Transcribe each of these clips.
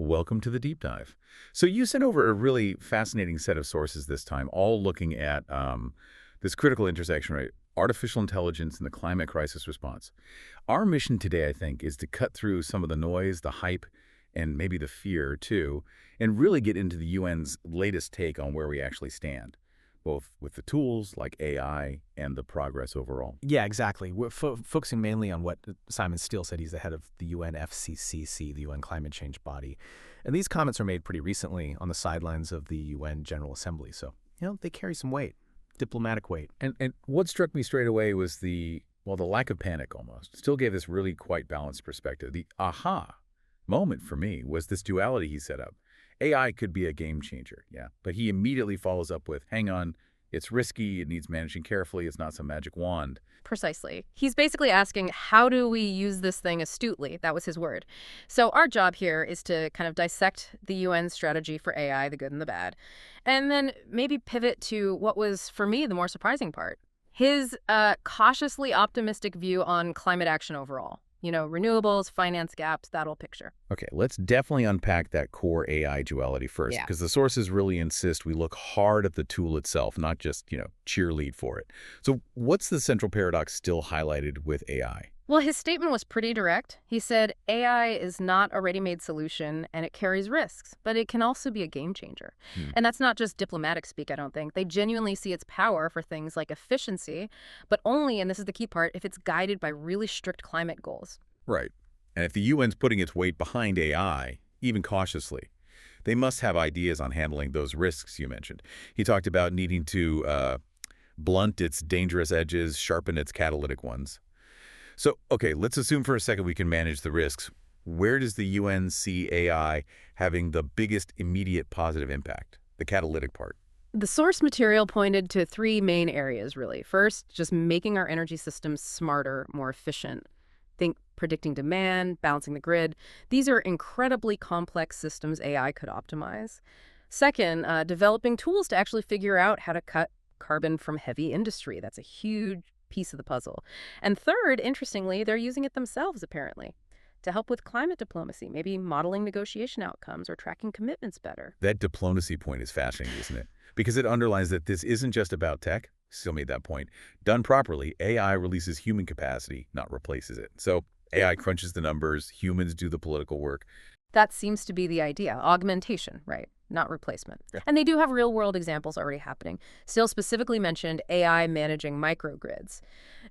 Welcome to the deep dive. So you sent over a really fascinating set of sources this time, all looking at this critical intersection, right? Artificial intelligence and the climate crisis response. Our mission today, I think, is to cut through some of the noise, the hype, and maybe the fear, too, and really get into the UN's latest take on where we actually stand, both with the tools like AI and the progress overall. Yeah, exactly. We're focusing mainly on what Simon Stiell said. He's the head of the UNFCCC, the UN climate change body. And these comments are made pretty recently on the sidelines of the UN General Assembly. So, they carry some weight, diplomatic weight. And what struck me straight away was the lack of panic almost. Still gave this really quite balanced perspective. The aha moment for me was this duality he set up. AI could be a game changer, yeah. But he immediately follows up with, hang on, it's risky, it needs managing carefully, it's not some magic wand. Precisely. He's basically asking, how do we use this thing astutely? That was his word. So our job here is to kind of dissect the UN strategy for AI, the good and the bad, and then maybe pivot to what was, for me, the more surprising part. His cautiously optimistic view on climate action overall. Renewables, finance gaps, that whole picture. Okay, let's definitely unpack that core AI duality first, because the sources really insist we look hard at the tool itself, not just, cheerlead for it. So what's the central paradox still highlighted with AI? Well, his statement was pretty direct. He said AI is not a ready-made solution and it carries risks, but it can also be a game changer. And that's not just diplomatic speak, I don't think. They genuinely see its power for things like efficiency, but only, and this is the key part, if it's guided by really strict climate goals. Right. And if the UN's putting its weight behind AI, even cautiously, they must have ideas on handling those risks you mentioned. He talked about needing to blunt its dangerous edges, sharpen its catalytic ones. So, okay, let's assume for a second we can manage the risks. Where does the UN see AI having the biggest immediate positive impact, the catalytic part? The source material pointed to three main areas, really. First, just making our energy systems smarter, more efficient. Think predicting demand, balancing the grid. These are incredibly complex systems AI could optimize. Second, developing tools to actually figure out how to cut carbon from heavy industry. That's a huge piece of the puzzle. And third, interestingly, they're using it themselves, apparently, to help with climate diplomacy, maybe modeling negotiation outcomes or tracking commitments better. That diplomacy point is fascinating, isn't it? Because it underlines that this isn't just about tech. Still made that point. Done properly, AI releases human capacity, not replaces it. So AI crunches the numbers, humans do the political work. That seems to be the idea. Augmentation, right? Not replacement. Yeah. And they do have real-world examples already happening. Still specifically mentioned AI managing microgrids.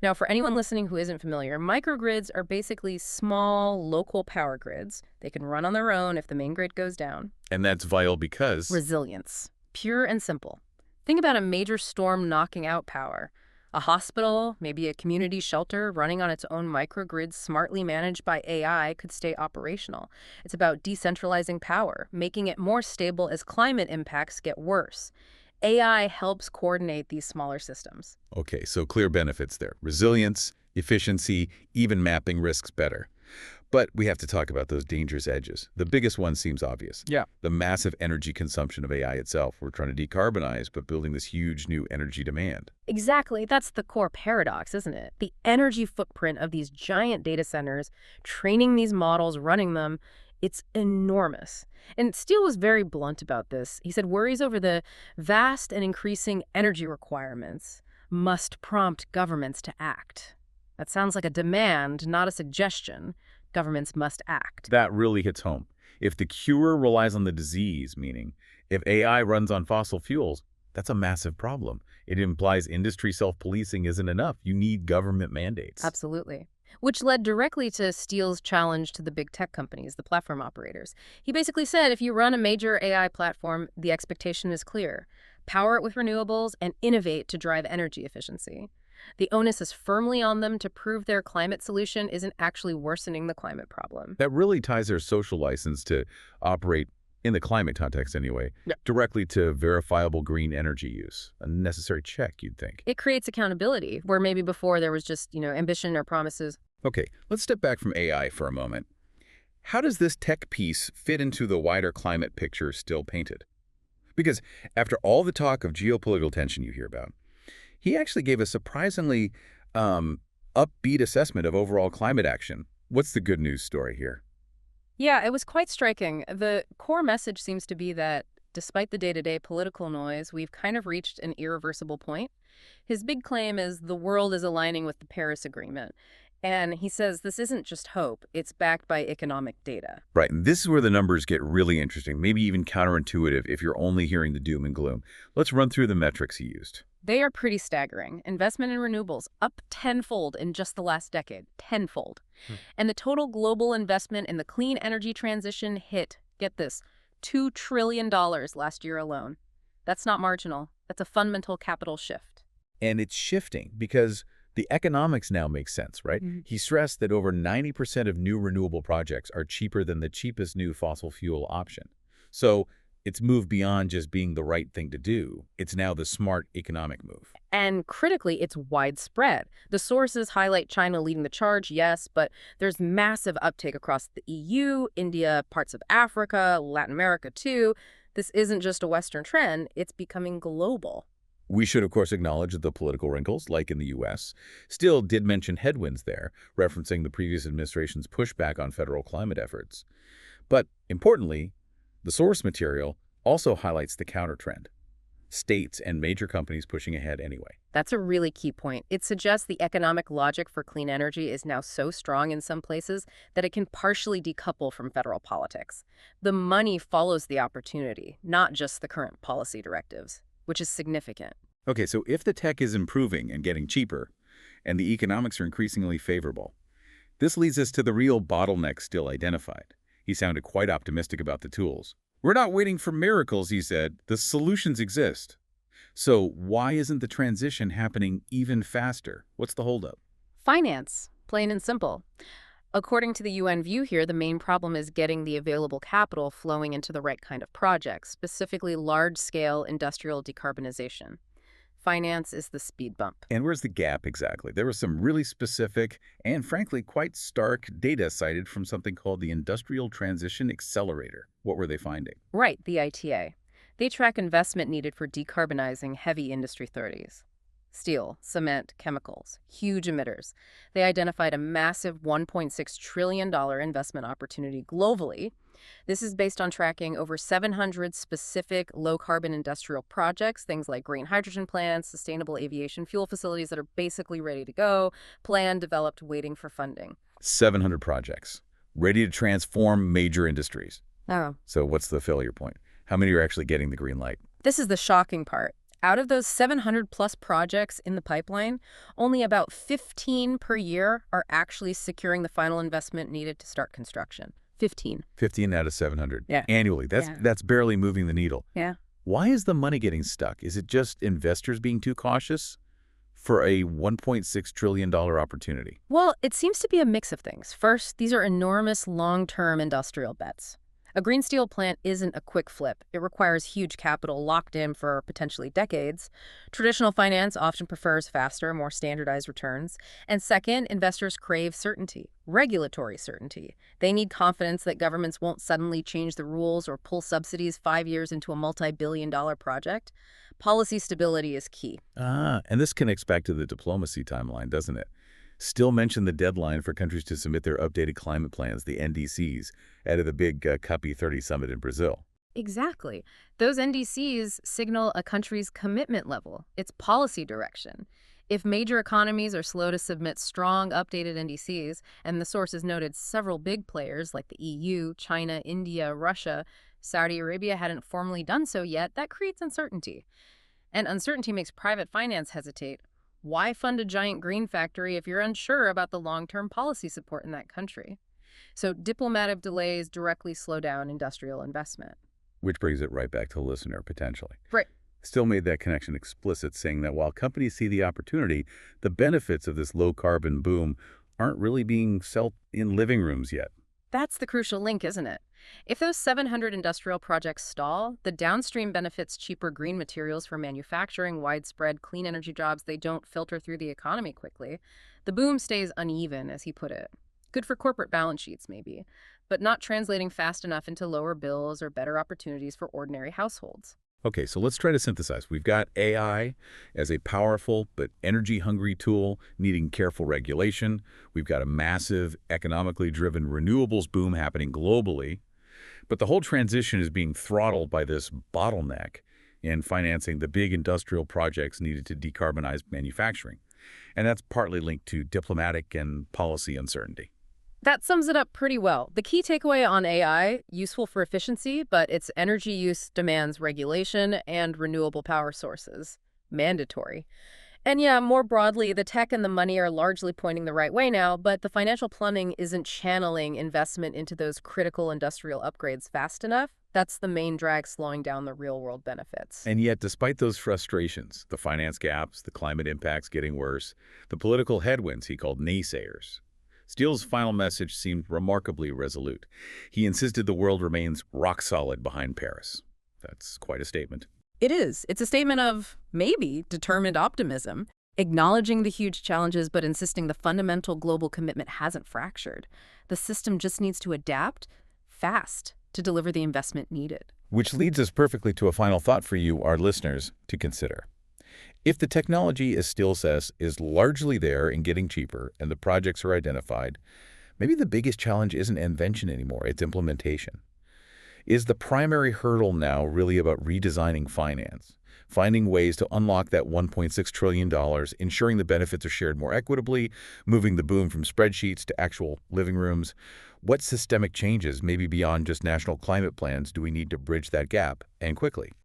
Now, for anyone listening who isn't familiar, microgrids are basically small, local power grids. They can run on their own if the main grid goes down. And that's vital because Resilience. Pure and simple. Think about a major storm knocking out power. A hospital, maybe a community shelter running on its own microgrids smartly managed by AI could stay operational. It's about decentralizing power, making it more stable as climate impacts get worse. AI helps coordinate these smaller systems. Okay, so clear benefits there. Resilience, efficiency, even mapping risks better. But we have to talk about those dangerous edges. The biggest one seems obvious. Yeah. The massive energy consumption of AI itself. We're trying to decarbonize, but building this huge new energy demand. Exactly. That's the core paradox, isn't it? The energy footprint of these giant data centers, training these models, running them, it's enormous. And Stiell was very blunt about this. He said worries over the vast and increasing energy requirements must prompt governments to act. That sounds like a demand, not a suggestion. Governments must act. That really hits home. If the cure relies on the disease, meaning if AI runs on fossil fuels, that's a massive problem. It implies industry self-policing isn't enough. You need government mandates. Absolutely. Which led directly to Stiell's challenge to the big tech companies, the platform operators. He basically said if you run a major AI platform, the expectation is clear. Power it with renewables and innovate to drive energy efficiency. The onus is firmly on them to prove their climate solution isn't actually worsening the climate problem. That really ties their social license to operate, in the climate context anyway, directly to verifiable green energy use. A necessary check, you'd think. It creates accountability, where maybe before there was just, ambition or promises. Okay, let's step back from AI for a moment. How does this tech piece fit into the wider climate picture Stiell painted? Because after all the talk of geopolitical tension you hear about, he actually gave a surprisingly upbeat assessment of overall climate action. What's the good news story here? Yeah, it was quite striking. The core message seems to be that despite the day-to-day political noise, we've kind of reached an irreversible point. His big claim is the world is aligning with the Paris Agreement. And he says this isn't just hope, it's backed by economic data. Right, and this is where the numbers get really interesting, maybe even counterintuitive if you're only hearing the doom and gloom. Let's run through the metrics he used. They are pretty staggering. Investment in renewables up tenfold in just the last decade. Tenfold. And the total global investment in the clean energy transition hit, get this, $2 trillion last year alone. That's not marginal. That's a fundamental capital shift. And it's shifting because the economics now make sense, right? He stressed that over 90% of new renewable projects are cheaper than the cheapest new fossil fuel option. So it's moved beyond just being the right thing to do. It's now the smart economic move. And critically, it's widespread. The sources highlight China leading the charge, yes, but there's massive uptake across the EU, India, parts of Africa, Latin America too. This isn't just a Western trend, it's becoming global. We should, of course, acknowledge the political wrinkles, like in the U.S. Still did mention headwinds there, referencing the previous administration's pushback on federal climate efforts. But importantly, the source material also highlights the counter-trend. States and major companies pushing ahead anyway. That's a really key point. It suggests the economic logic for clean energy is now so strong in some places that it can partially decouple from federal politics. The money follows the opportunity, not just the current policy directives, which is significant. Okay, so if the tech is improving and getting cheaper, and the economics are increasingly favorable, this leads us to the real bottleneck still identified. He sounded quite optimistic about the tools. We're not waiting for miracles, he said. The solutions exist. So why isn't the transition happening even faster? What's the holdup? Finance, plain and simple. According to the UN view here, the main problem is getting the available capital flowing into the right kind of projects, specifically large-scale industrial decarbonization. Finance is the speed bump. And where's the gap exactly? There was some really specific and, frankly, quite stark data cited from something called the Industrial Transition Accelerator. What were they finding? Right, the ITA. They track investment needed for decarbonizing heavy industry 30s. Steel, cement, chemicals, huge emitters. They identified a massive $1.6 trillion investment opportunity globally. This is based on tracking over 700 specific low-carbon industrial projects, things like green hydrogen plants, sustainable aviation fuel facilities that are basically ready to go, planned, developed, waiting for funding. 700 projects, ready to transform major industries. Oh. So what's the failure point? How many are actually getting the green light? This is the shocking part. Out of those 700-plus projects in the pipeline, only about 15 per year are actually securing the final investment needed to start construction. 15. 15 out of 700. Yeah. Annually. That's barely moving the needle. Yeah. Why is the money getting stuck? Is it just investors being too cautious for a $1.6 trillion opportunity? Well, it seems to be a mix of things. First, these are enormous long-term industrial bets. A green steel plant isn't a quick flip. It requires huge capital locked in for potentially decades. Traditional finance often prefers faster, more standardized returns. And second, investors crave certainty, regulatory certainty. They need confidence that governments won't suddenly change the rules or pull subsidies 5 years into a multi-billion-dollar project. Policy stability is key. And this connects back to the diplomacy timeline, doesn't it? Still mention the deadline for countries to submit their updated climate plans, the NDCs, out of the big COP30 summit in Brazil. Exactly. Those NDCs signal a country's commitment level, its policy direction. If major economies are slow to submit strong, updated NDCs, and the sources noted several big players like the EU, China, India, Russia, Saudi Arabia hadn't formally done so yet, that creates uncertainty. And uncertainty makes private finance hesitate. Why fund a giant green factory if you're unsure about the long-term policy support in that country? So diplomatic delays directly slow down industrial investment. Which brings it right back to the listener, potentially. Right. Still made that connection explicit, saying that while companies see the opportunity, the benefits of this low-carbon boom aren't really being sold in living rooms yet. That's the crucial link, isn't it? If those 700 industrial projects stall, the downstream benefits cheaper green materials for manufacturing, widespread clean energy jobs, they don't filter through the economy quickly. The boom stays uneven, as he put it. Good for corporate balance sheets, maybe, but not translating fast enough into lower bills or better opportunities for ordinary households. Okay, so let's try to synthesize. We've got AI as a powerful but energy-hungry tool needing careful regulation. We've got a massive, economically driven renewables boom happening globally. But the whole transition is being throttled by this bottleneck in financing the big industrial projects needed to decarbonize manufacturing. And that's partly linked to diplomatic and policy uncertainty. That sums it up pretty well. The key takeaway on AI, useful for efficiency, but its energy use demands regulation and renewable power sources. Mandatory. And yeah, more broadly, the tech and the money are largely pointing the right way now, but the financial plumbing isn't channeling investment into those critical industrial upgrades fast enough. That's the main drag slowing down the real-world benefits. And yet, despite those frustrations, the finance gaps, the climate impacts getting worse, the political headwinds he called naysayers, Stiell's final message seemed remarkably resolute. He insisted the world remains rock solid behind Paris. That's quite a statement. It is. It's a statement of, maybe, determined optimism, acknowledging the huge challenges but insisting the fundamental global commitment hasn't fractured. The system just needs to adapt fast to deliver the investment needed. Which leads us perfectly to a final thought for you, our listeners, to consider. If the technology, as Stiell says, is largely there and getting cheaper and the projects are identified, maybe the biggest challenge isn't invention anymore, it's implementation. Is the primary hurdle now really about redesigning finance, finding ways to unlock that $1.6 trillion, ensuring the benefits are shared more equitably, moving the boom from spreadsheets to actual living rooms? What systemic changes, maybe beyond just national climate plans, do we need to bridge that gap, and quickly?